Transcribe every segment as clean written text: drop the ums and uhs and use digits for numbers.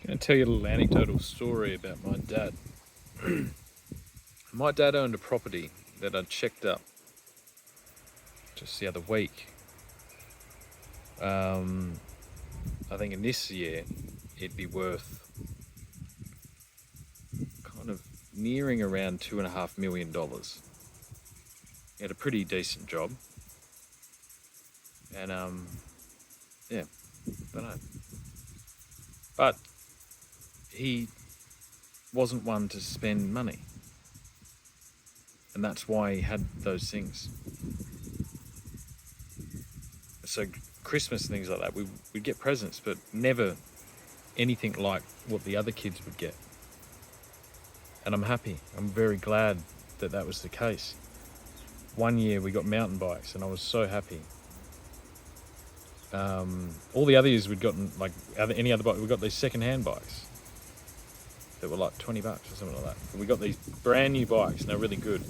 going to tell you a little anecdotal story about my dad. My dad owned a property that I checked up just the other week. I think in this year it'd be worth kind of nearing around $2.5 million. He had a pretty decent job, and yeah, don't know. But he wasn't one to spend money, and that's why he had those things. So Christmas and things like that, we'd get presents, but never anything like what the other kids would get. And I'm happy. I'm very glad that that was the case. One year we got mountain bikes, and I was so happy. All the other years we'd gotten any other bike, we got these second-hand bikes that were like $20 or something like that. But we got these brand new bikes, and they're really good.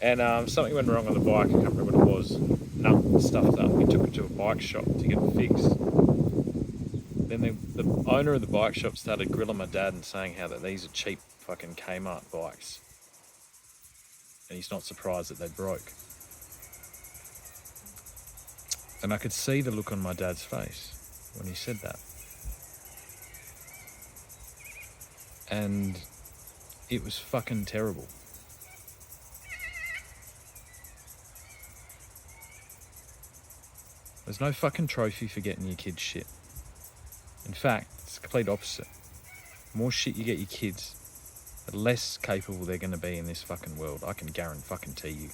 And something went wrong on the bike. I can't remember what it was. Nut stuffed up. We took it to a bike shop to get it fixed. Then the owner of the bike shop started grilling my dad and saying how that these are cheap fucking Kmart bikes, and he's not surprised that they broke. And I could see the look on my dad's face when he said that. And it was fucking terrible. There's no fucking trophy for getting your kids shit. In fact, it's the complete opposite. The more shit you get your kids, the less capable they're going to be in this fucking world. I can guarantee you.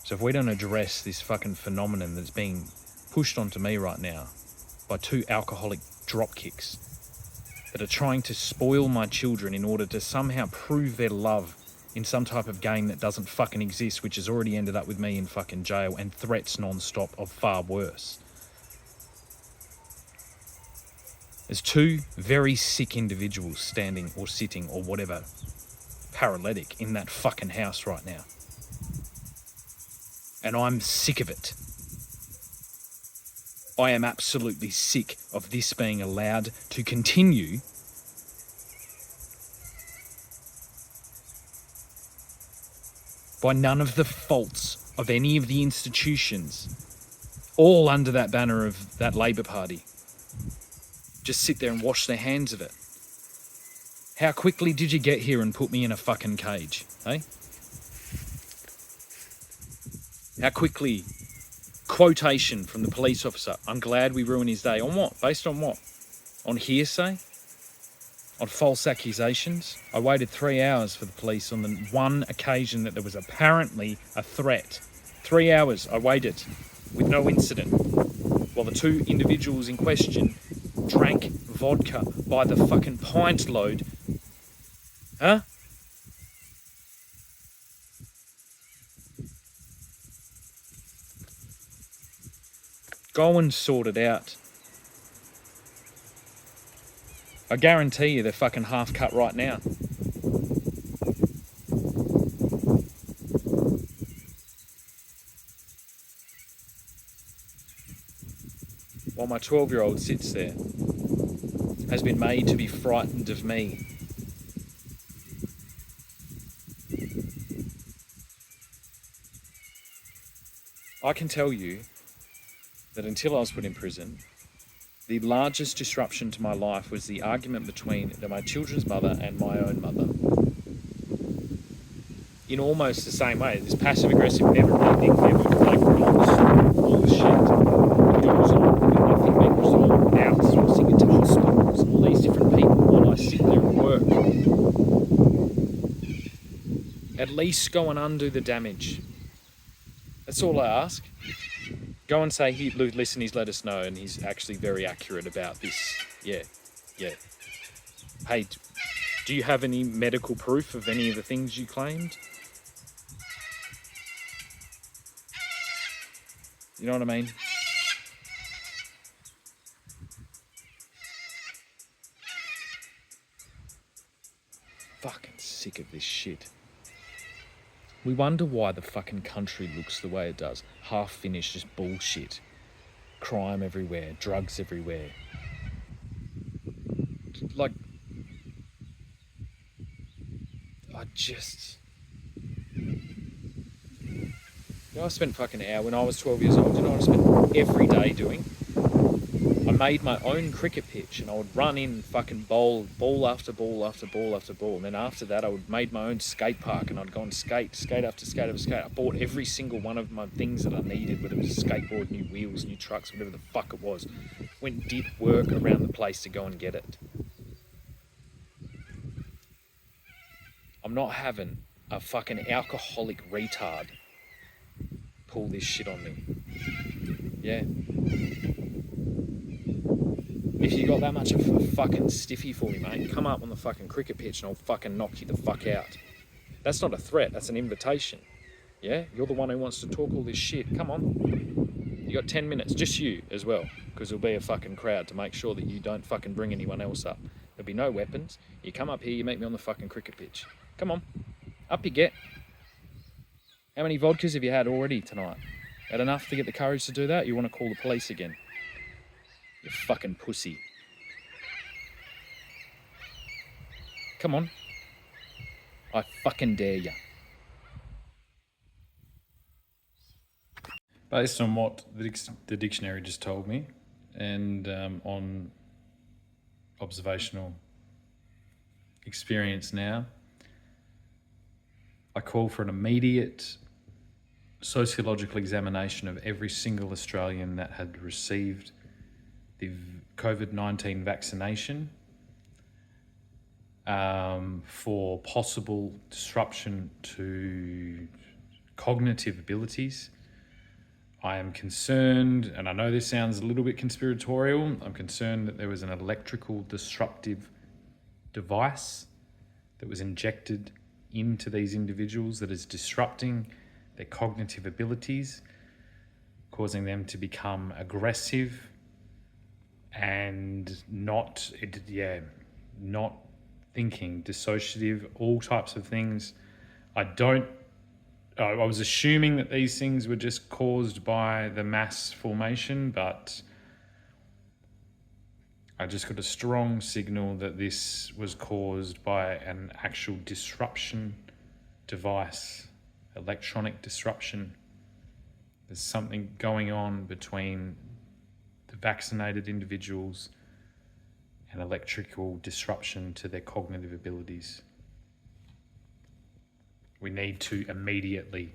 So if we don't address this fucking phenomenon that's being pushed onto me right now by two alcoholic dropkicks that are trying to spoil my children in order to somehow prove their love in some type of game that doesn't fucking exist, which has already ended up with me in fucking jail and threats non-stop of far worse. There's two very sick individuals standing or sitting or whatever, paralytic, in that fucking house right now. And I'm sick of it. I am absolutely sick of this being allowed to continue. By none of the faults of any of the institutions, all under that banner of that Labor Party. Just sit there and wash their hands of it. How quickly did you get here and put me in a fucking cage, eh? How quickly? Quotation from the police officer. I'm glad we ruined his day. On what? Based on what? On hearsay? On false accusations? I waited 3 hours for the police on the one occasion that there was apparently a threat. 3 hours I waited with no incident while the two individuals in question drank vodka by the fucking pint load. Huh? Go and sort it out. I guarantee you they're fucking half cut right now. While my 12-year-old sits there, has been made to be frightened of me. I can tell you that until I was put in prison, the largest disruption to my life was the argument between my children's mother and my own mother. In almost the same way, this passive-aggressive, never-ending, bullshit goes on, and nothing being resolved, outsourcing it to hospitals and all these different people while I sit there and work. At least go and undo the damage. That's all I ask. Go and say, listen, he's let us know, and he's actually very accurate about this. Yeah. Hey, do you have any medical proof of any of the things you claimed? You know what I mean? Fucking sick of this shit. We wonder why the fucking country looks the way it does. Half-finished, just bullshit. crime everywhere, drugs everywhere. Like, I just... You know, I spent fucking an hour when I was 12 years old. You know what I spent every day doing? I made my own cricket pitch and I would run in and fucking bowl ball after ball after ball after ball. And then after that, I would made my own skate park and I'd go and skate after skate after skate. I bought every single one of my things that I needed, whether it was a skateboard, new wheels, new trucks, whatever the fuck it was. Went and did work around the place to go and get it. I'm not having a fucking alcoholic retard pull this shit on me. Yeah. If you got that much of a fucking stiffy for me, mate, come up on the fucking cricket pitch and I'll fucking knock you the fuck out. That's not a threat, that's an invitation. Yeah? You're the one who wants to talk all this shit. Come on. You got 10 minutes, just you as well, because there'll be a fucking crowd to make sure that you don't fucking bring anyone else up. There'll be no weapons. You come up here, you meet me on the fucking cricket pitch. Come on. Up you get. How many vodkas have you had already tonight? Had enough to get the courage to do that? You want to call the police again? You fucking pussy. Come on. I fucking dare ya. Based on what the dictionary just told me, and on observational experience now, I call for an immediate sociological examination of every single Australian that had received the COVID-19 vaccination for possible disruption to cognitive abilities. I am concerned, and I know this sounds a little bit conspiratorial, I'm concerned that there was an electrical disruptive device that was injected into these individuals that is disrupting their cognitive abilities, causing them to become aggressive and not thinking, dissociative, all types of things. I was assuming that these things were just caused by the mass formation, but I just got a strong signal that this was caused by an actual disruption device, electronic disruption. There's something going on between the vaccinated individuals and electrical disruption to their cognitive abilities. We need to immediately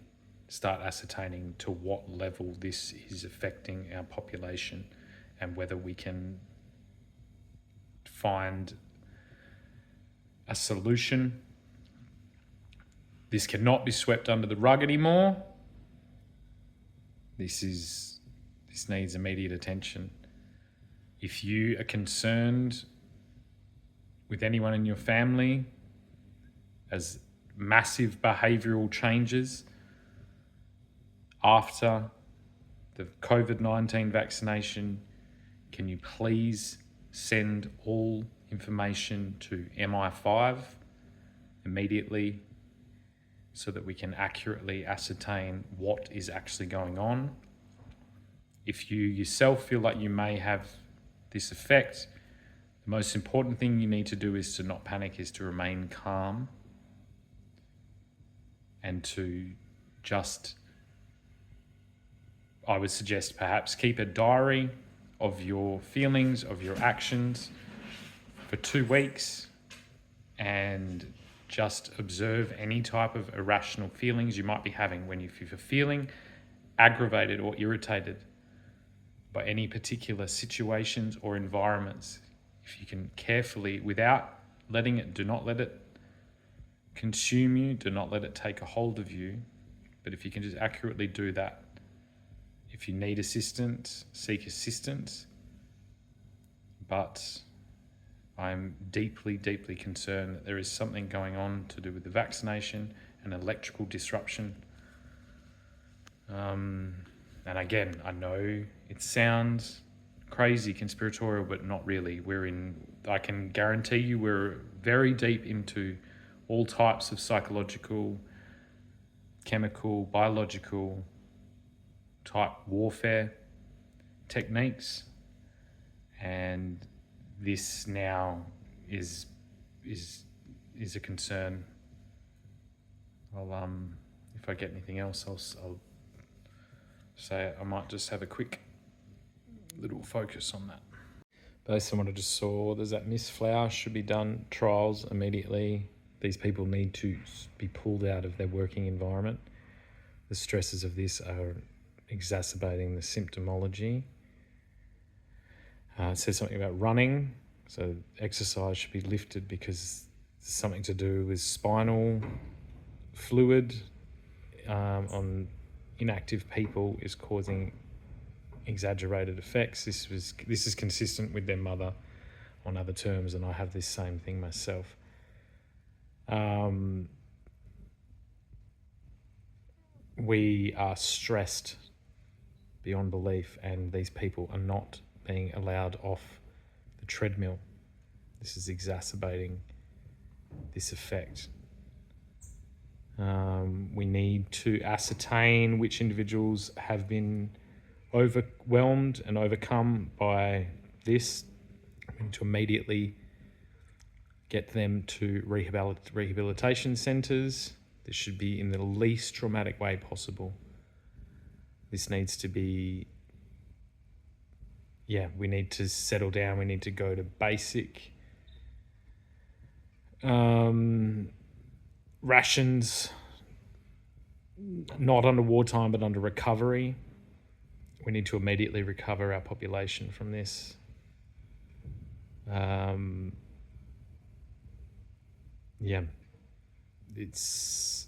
start ascertaining to what level this is affecting our population and whether we can find a solution. This cannot be swept under the rug anymore. This needs immediate attention. If you are concerned with anyone in your family as massive behavioural changes after the COVID-19 vaccination, can you please send all information to MI5 immediately so that we can accurately ascertain what is actually going on. If you yourself feel like you may have this effect, the most important thing you need to do is to not panic, is to remain calm and to just, I would suggest perhaps keep a diary of your feelings, of your actions for 2 weeks and just observe any type of irrational feelings you might be having if you're feeling aggravated or irritated by any particular situations or environments. If you can carefully, without letting it, do not let it consume you, do not let it take a hold of you, but if you can just accurately do that. If you need assistance, seek assistance. But I'm deeply, deeply concerned that there is something going on to do with the vaccination and electrical disruption. And again, I know it sounds crazy, conspiratorial, but not really. I can guarantee you we're very deep into all types of psychological, chemical, biological type warfare techniques, and this now is a concern. I'll if I get anything else, I'll say I might just have a quick little focus on that. Based on what I just saw, there's that Miss Flower should be done trials immediately. These people need to be pulled out of their working environment. The stresses of this are exacerbating the symptomology. It says something about running, so exercise should be lifted because there's something to do with spinal fluid on inactive people is causing exaggerated effects. This is consistent with their mother on other terms, and I have this same thing myself. We are stressed beyond belief, and these people are not being allowed off the treadmill. This is exacerbating this effect. We need to ascertain which individuals have been overwhelmed and overcome by this. We need to immediately get them to rehabilitation centres. This should be in the least traumatic way possible. This needs to be, we need to settle down. We need to go to basic rations, not under wartime, but under recovery. We need to immediately recover our population from this. It's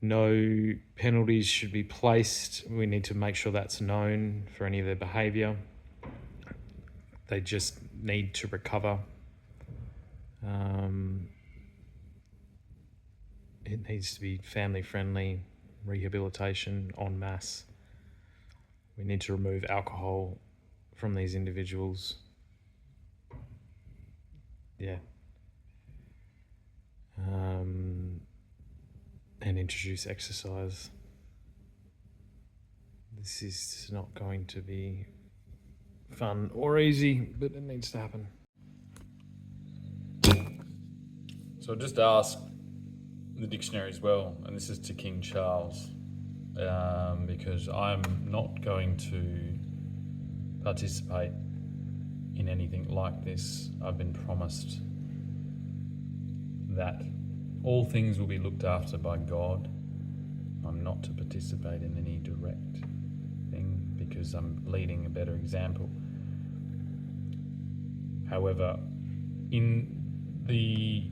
no penalties should be placed. We need to make sure that's known for any of their behaviour. They just need to recover. It needs to be family-friendly rehabilitation en masse. We need to remove alcohol from these individuals. And introduce exercise. This is not going to be fun or easy, but it needs to happen. So I just asked the dictionary as well, and this is to King Charles, because I'm not going to participate in anything like this. I've been promised that all things will be looked after by God. I'm not to participate in any direct thing because I'm leading a better example. However, in the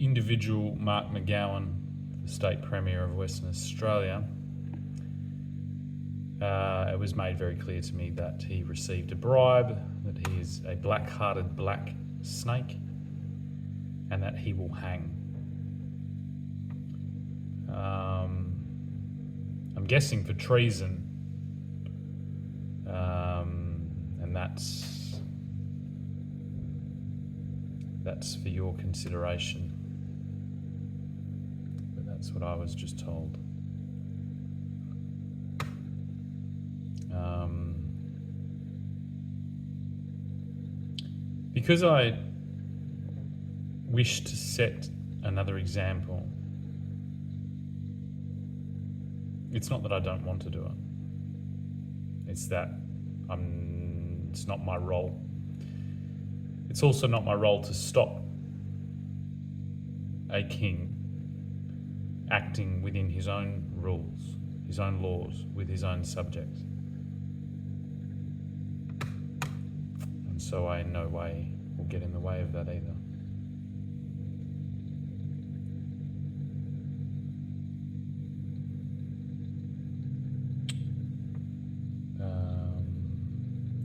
individual Mark McGowan, the State Premier of Western Australia, it was made very clear to me that he received a bribe, that he is a black-hearted black snake, and that he will hang. I'm guessing for treason, and that's for your consideration. But that's what I was just told. Because I wish to set another example, it's not that I don't want to do it. It's that it's not my role. It's also not my role to stop a king acting within his own rules, his own laws, with his own subjects. And so I in no way will get in the way of that either.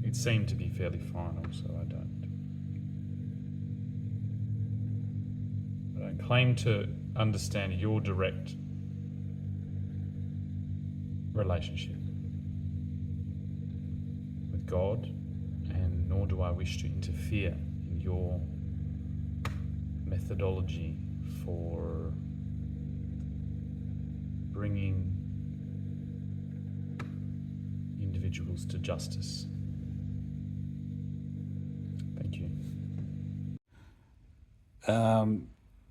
It seemed to be fairly final, so I don't claim to understand your direct relationship with God, and nor do I wish to interfere in your methodology for bringing individuals to justice. Thank you.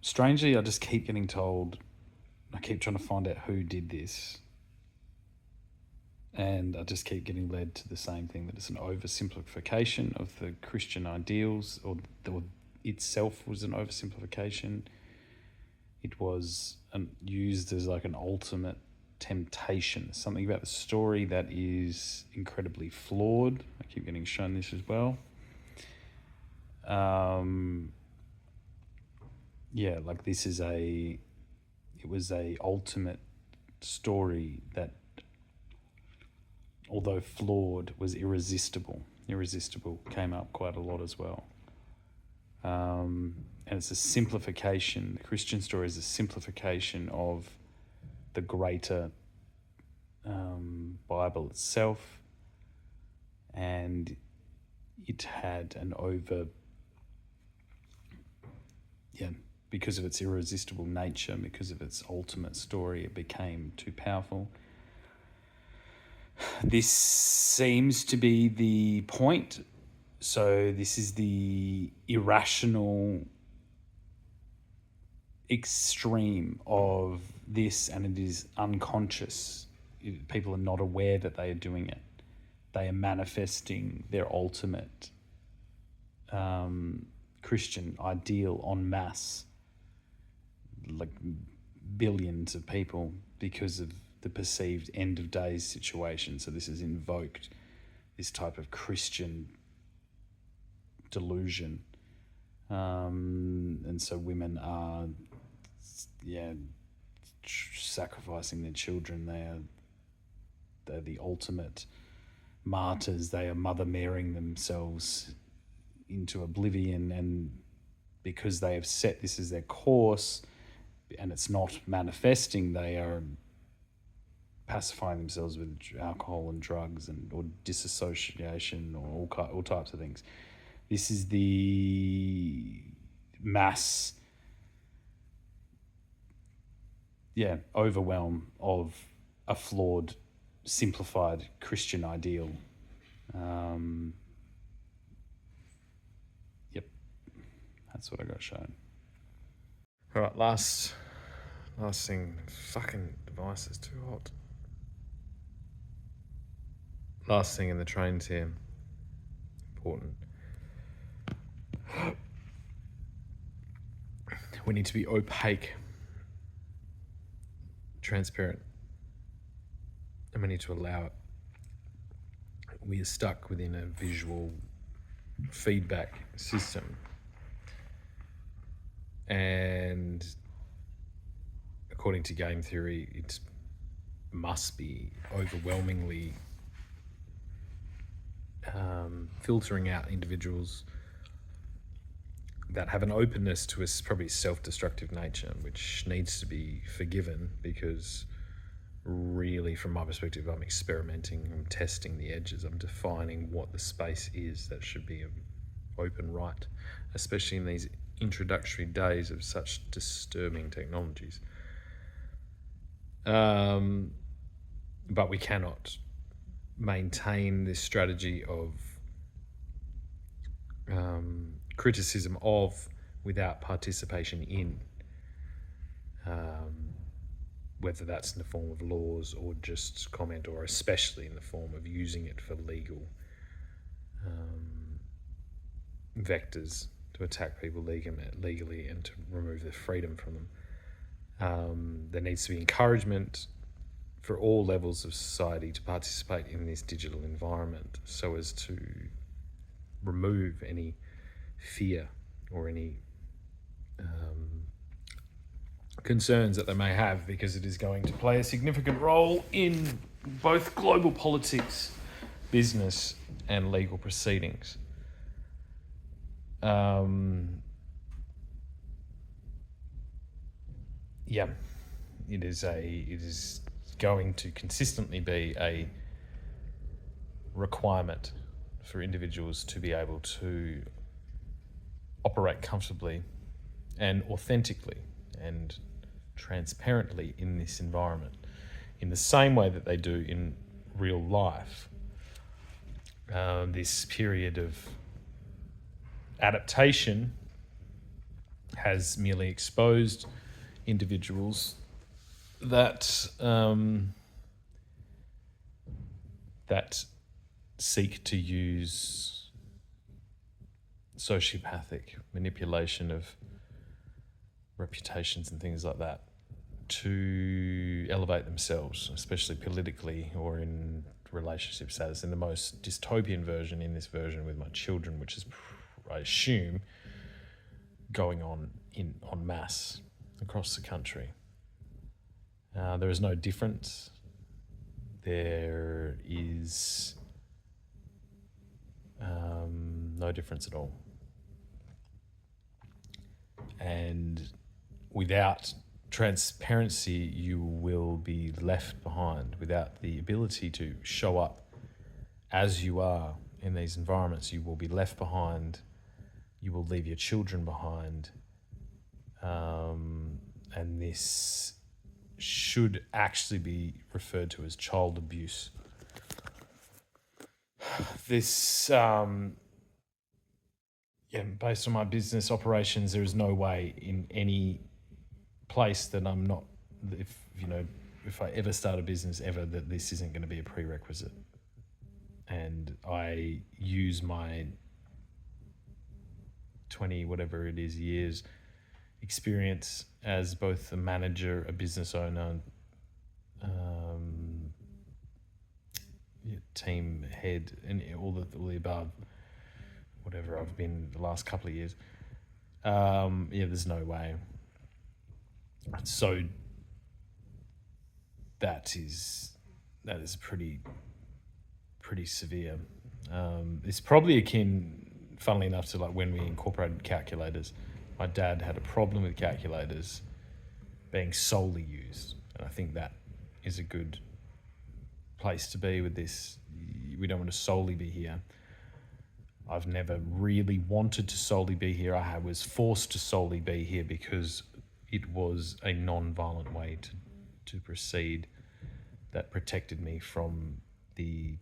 Strangely, I just keep getting told, I keep trying to find out who did this, and I just keep getting led to the same thing, that it's an oversimplification of the Christian ideals, or itself was an oversimplification. It was used as like an ultimate temptation, something about the story that is incredibly flawed. I keep getting shown this as well. Like this is it was a ultimate story that, although flawed, was irresistible. Irresistible came up quite a lot as well. And it's a simplification. The Christian story is a simplification of the greater Bible itself, and it had an because of its irresistible nature, because of its ultimate story, it became too powerful. This seems to be the point. So this is the irrational extreme of this, and it is unconscious. People are not aware that they are doing it. They are manifesting their ultimate Christian ideal en masse, like billions of people, because of the perceived end of days situation. So this has invoked this type of Christian delusion, and so women are sacrificing their children. They're the ultimate martyrs. They are Mother Marying themselves into oblivion, and because they have set this as their course and it's not manifesting, they are pacifying themselves with alcohol and drugs or disassociation or all types of things. This is the mass overwhelm of a flawed, simplified Christian ideal. That's what I got shown. All right, last thing. Fucking device is too hot. Last thing in the trains here. Important. We need to be opaque, transparent, and we need to allow it. We are stuck within a visual feedback system, and according to game theory, it must be overwhelmingly filtering out individuals that have an openness to a probably self-destructive nature, which needs to be forgiven, because really, from my perspective, I'm experimenting, I'm testing the edges, I'm defining what the space is that should be of open right, especially in these introductory days of such disturbing technologies. But we cannot maintain this strategy of criticism of without participation in, whether that's in the form of laws or just comment, or especially in the form of using it for legal vectors to attack people legally and to remove their freedom from them. There needs to be encouragement for all levels of society to participate in this digital environment, so as to remove any fear or any concerns that they may have, because it is going to play a significant role in both global politics, business, and legal proceedings. It is going to consistently be a requirement for individuals to be able to operate comfortably and authentically and transparently in this environment, in the same way that they do in real life. This period of adaptation has merely exposed individuals that that seek to use sociopathic manipulation of reputations and things like that to elevate themselves, especially politically or in relationship status. In the most dystopian version, in this version with my children, which is, I assume, going on en masse across the country. There is no difference. There is no difference at all. And without transparency, you will be left behind. Without the ability to show up as you are in these environments, you will be left behind. You will leave your children behind. And this should actually be referred to as child abuse. This, based on my business operations, there is no way in any place that I'm not, if I ever start a business ever, that this isn't going to be a prerequisite. And I use my 20, whatever it is, years experience as both a manager, a business owner, team head, and all the above, whatever I've been the last couple of years. There's no way. So that is pretty severe. It's probably akin, funnily enough, to like when we incorporated calculators. My dad had a problem with calculators being solely used, and I think that is a good place to be with this. We don't want to solely be here. I've never really wanted to solely be here. I was forced to solely be here because it was a non-violent way to proceed that protected me from the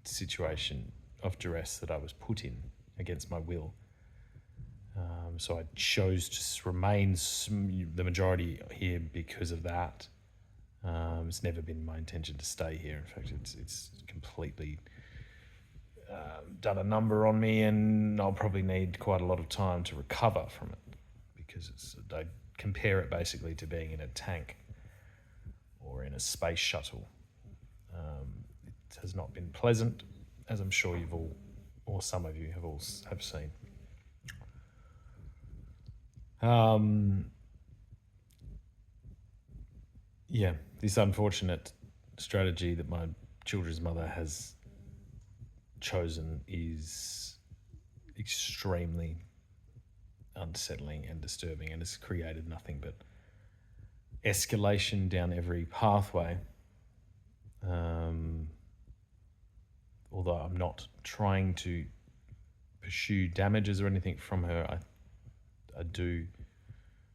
situation of duress that I was put in against my will. So I chose to remain the majority here because of that. It's never been my intention to stay here. In fact, it's completely done a number on me, and I'll probably need quite a lot of time to recover from it, because I compare it basically to being in a tank or in a space shuttle. It has not been pleasant, as I'm sure you've all, or some of you have seen. This unfortunate strategy that my children's mother has chosen is extremely unsettling and disturbing, and has created nothing but escalation down every pathway. Although I'm not trying to pursue damages or anything from her, I do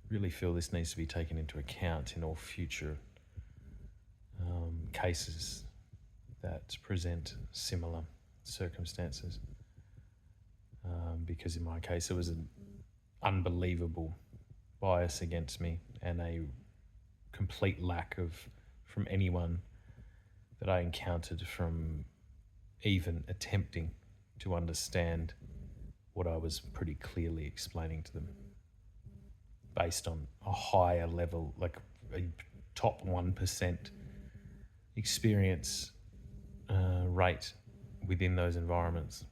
really feel this needs to be taken into account in all future cases that present similar circumstances. Because in my case, it was an unbelievable bias against me and a complete lack from anyone that I encountered from even attempting to understand what I was pretty clearly explaining to them, based on a higher level, like a top 1% experience rate within those environments.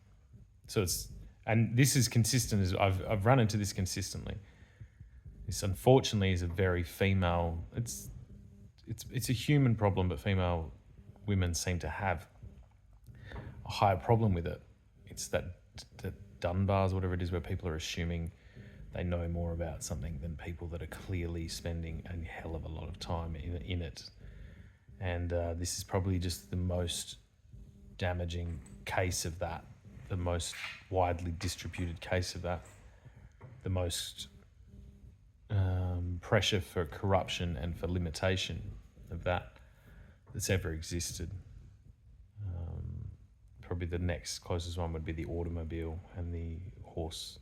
So this is consistent, as I've run into this consistently. This unfortunately is a very female, it's a human problem, but female women seem to have a higher problem with it. It's that Dunbars, whatever it is, where people are assuming they know more about something than people that are clearly spending a hell of a lot of time in it. And this is probably just the most damaging case of that, the most widely distributed case of that, the most pressure for corruption and for limitation of that that's ever existed. probably the next closest one would be the automobile and the horse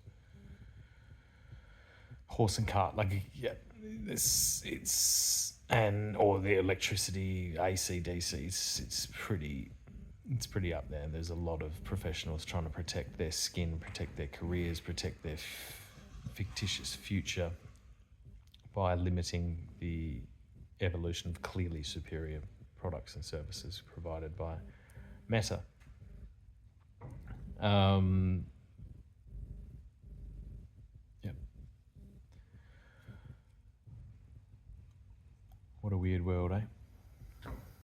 and cart. Like, yeah, it's and or the electricity, AC, DC. It's pretty up there. There's a lot of professionals trying to protect their skin, protect their careers, protect their fictitious future by limiting the evolution of clearly superior products and services provided by Meta. Yep. What a weird world, eh?